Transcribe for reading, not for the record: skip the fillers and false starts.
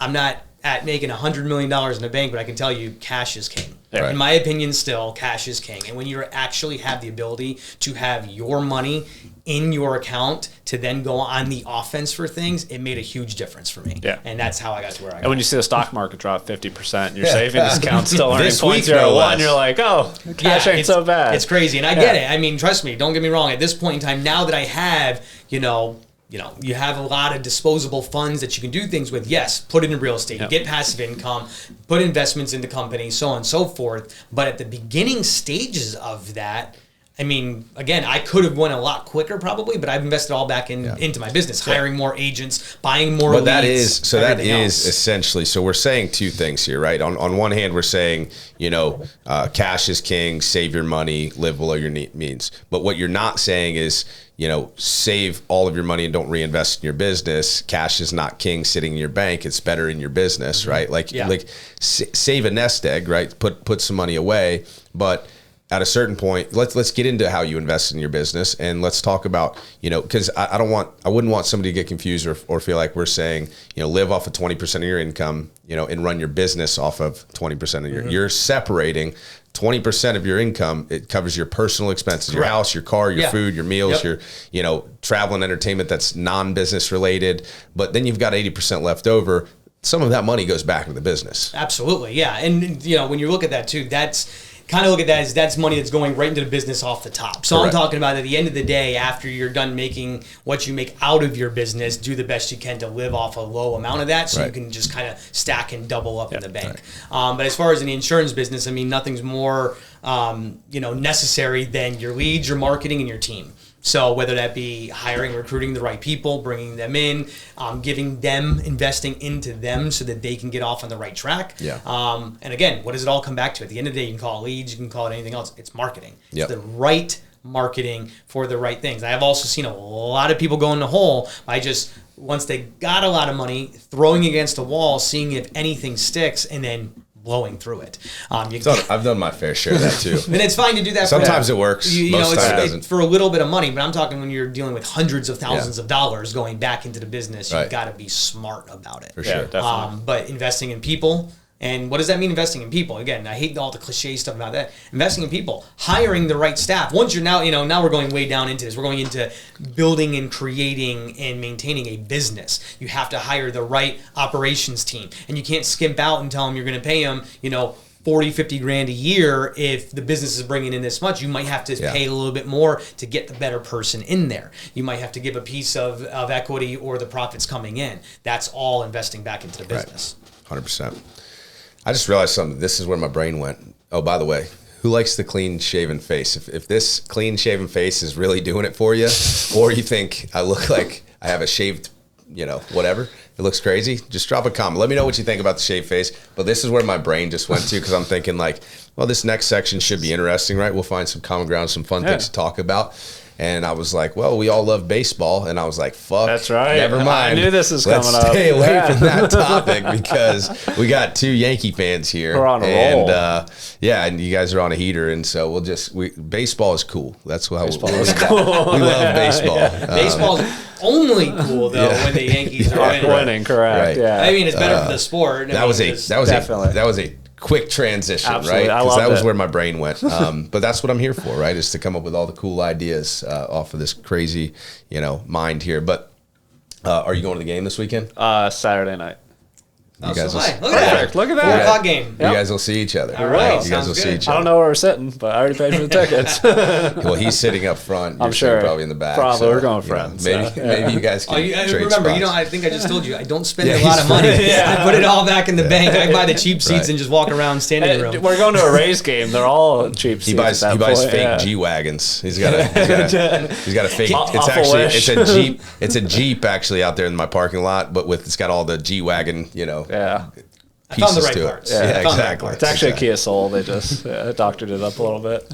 I'm not at making $100 million in the bank, but I can tell you cash is king. Right. In my opinion, still, cash is king. And when you actually have the ability to have your money in your account to then go on the offense for things, it made a huge difference for me. Yeah. And that's how I got to where I got. And when you see the stock market drop 50%, your savings account still earning This week, 0.01, no less. you're like, oh, cash ain't so bad. It's crazy. And I get it. I mean, trust me, don't get me wrong. At this point in time, now that I have, you have a lot of disposable funds that you can do things with. Yes, put it in real estate, get passive income, put investments into companies, so on and so forth. But at the beginning stages of that, I mean, again, I could have went a lot quicker probably, but I've invested all back into my business, hiring more agents, buying more leads. That is else. essentially, so we're saying two things here, right? On one hand, we're saying, cash is king, save your money, live below your means. But what you're not saying is, save all of your money and don't reinvest in your business. Cash is not king sitting in your bank. It's better in your business, right? Like save a nest egg, right? Put some money away, but at a certain point, let's get into how you invest in your business, and let's talk about, because I wouldn't want somebody to get confused or feel like we're saying, live off of 20% of your income, and run your business off of 20% of you're separating 20% of your income. It covers your personal expenses, your house, your car, your food, your meals, your, travel and entertainment that's non-business related. But then you've got 80% left over. Some of that money goes back into the business. Absolutely. Yeah. And, when you look at that too, that's money that's going right into the business off the top. So Correct. I'm talking about at the end of the day, after you're done making what you make out of your business, do the best you can to live off a low amount of that so you can just kind of stack and double up in the bank. Right. But as far as in the insurance business, I mean, nothing's more, necessary than your leads, your marketing, and your team. So whether that be hiring, recruiting the right people, bringing them in, giving them, investing into them so that they can get off on the right track. Yeah. And again, what does it all come back to? At the end of the day, you can call it leads, you can call it anything else. It's marketing. Yep. It's the right marketing for the right things. I have also seen a lot of people go in the hole by just, once they got a lot of money, throwing against a wall, seeing if anything sticks, and then blowing through it. I've done my fair share of that too. And it's fine to do that. Sometimes it works. Most times it doesn't. For a little bit of money, but I'm talking when you're dealing with hundreds of thousands of dollars going back into the business, you've got to be smart about it. For sure. Definitely. But investing in people, and what does that mean, investing in people? Again, I hate all the cliche stuff about that. Investing in people, hiring the right staff. Once you're now we're going way down into this. We're going into building and creating and maintaining a business. You have to hire the right operations team, and you can't skimp out and tell them you're going to pay them, 40, 50 grand a year. If the business is bringing in this much, you might have to pay a little bit more to get the better person in there. You might have to give a piece of equity or the profits coming in. That's all investing back into the business. 100%. I just realized something. This is where my brain went. Oh, by the way, who likes the clean-shaven face? If this clean-shaven face is really doing it for you, or you think I look like I have a shaved, whatever, it looks crazy, just drop a comment. Let me know what you think about the shaved face. But this is where my brain just went to, because I'm thinking like, well, this next section should be interesting, right? We'll find some common ground, some fun things to talk about. And I was like, well, we all love baseball. And I was like, fuck. That's right. Never mind. I knew this was coming up. Let's stay away from that topic, because we got two Yankee fans here. We're on a roll. And you guys are on a heater. And so baseball is cool. That's how baseball is cool. We love baseball. Baseball's only cool though when the Yankees are winning. Correct. Right. Yeah. I mean, it's better for the sport. That was a quick transition, absolutely. Right? Because that was where my brain went. But that's what I'm here for, right? Is to come up with all the cool ideas off of this crazy, mind here. But are you going to the game this weekend? Saturday night. You guys Look at that. Look at that. 4 o'clock game. You guys will see each other. All right. You guys will see each other. I don't know where we're sitting, but I already paid for the tickets. Well, he's sitting up front. I'm sure. Probably in the back. Probably. So, we're going friends. Maybe you guys can trade remember, spots. I think I just told you, I don't spend a lot of money. I put it all back in the bank. I buy the cheap seats and just walk around standing room. We're going to a Rays game. They're all cheap seats. He buys fake G-Wagons. He's got a fake. It's a Jeep actually out there in my parking lot, but it's got all the G-Wagon, I found the right to parts. it. Yeah, exactly. It's actually a Kia Soul. They just doctored it up a little bit.